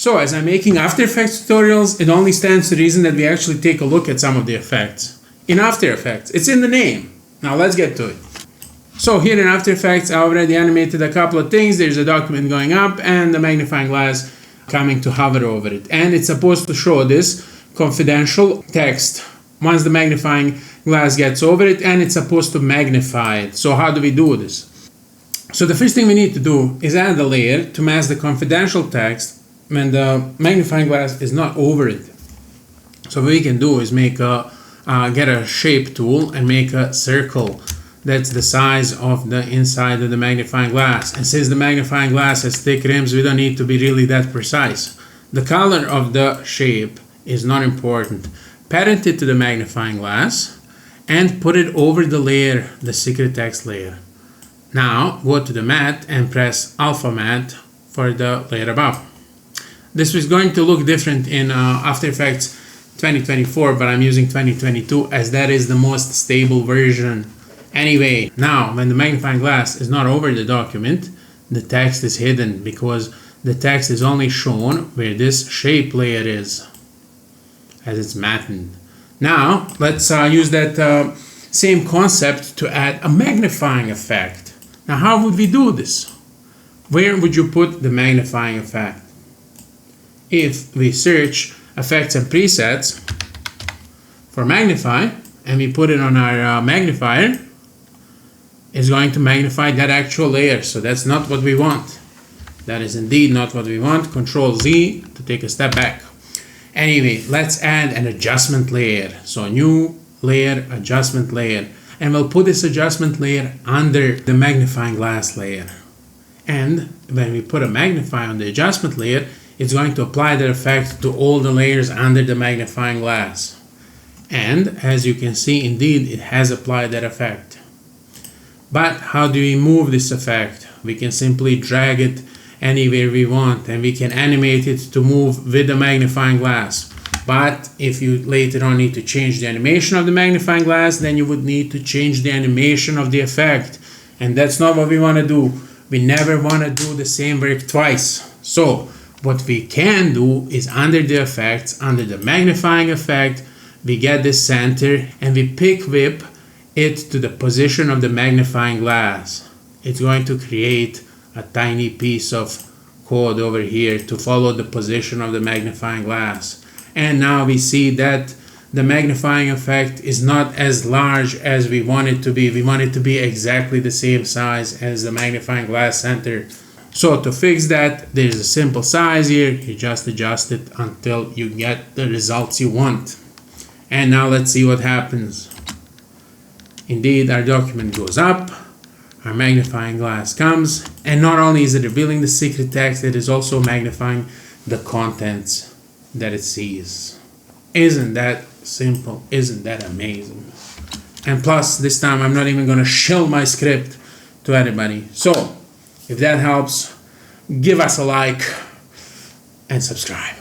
So as I'm making After Effects tutorials, it only stands to reason that we actually take a look at some of the effects. In After Effects, it's in the name. Now let's get to it. So here in After Effects, I already animated a couple of things. There's a document going up and the magnifying glass coming to hover over it. And it's supposed to show this confidential text once the magnifying glass gets over it, and it's supposed to magnify it. So how do we do this? So the first thing we need to do is add a layer to mask the confidential text when the magnifying glass is not over it. So what we can do is make get a shape tool and make a circle that's the size of the inside of the magnifying glass. And since the magnifying glass has thick rims, we don't need to be really that precise. The color of the shape is not important. Parent it to the magnifying glass and put it over the layer, the secret text layer. Now go to the matte and press Alpha Matte for the layer above. This is going to look different in After Effects 2024, but I'm using 2022 as that is the most stable version. Anyway, now when the magnifying glass is not over the document, the text is hidden because the text is only shown where this shape layer is, as it's mattened. Now let's use that same concept to add a magnifying effect. Now how would we do this? Where would you put the magnifying effect? If we search effects and presets for magnify and we put it on our magnifier, it's going to magnify that actual layer. So that's not what we want. That is indeed not what we want. Control Z to take a step back. Anyway, let's add an adjustment layer. So new layer, adjustment layer. And we'll put this adjustment layer under the magnifying glass layer. And when we put a magnifier on the adjustment layer, it's going to apply that effect to all the layers under the magnifying glass. And as you can see, indeed, it has applied that effect. But how do we move this effect? We can simply drag it anywhere we want, and we can animate it to move with the magnifying glass. But if you later on need to change the animation of the magnifying glass, then you would need to change the animation of the effect. And that's not what we want to do. We never want to do the same work twice. So what we can do is under the effects, under the magnifying effect, we get this center and we pick whip it to the position of the magnifying glass. It's going to create a tiny piece of code over here to follow the position of the magnifying glass. And now we see that the magnifying effect is not as large as we want it to be. We want it to be exactly the same size as the magnifying glass center. So to fix that, there's a simple size here. You just adjust it until you get the results you want. And now let's see what happens. Indeed, our document goes up. Our magnifying glass comes, and not only is it revealing the secret text, it is also magnifying the contents that it sees. Isn't that simple? Isn't that amazing? And plus, this time I'm not even going to shill my script to everybody. So, if that helps, give us a like and subscribe.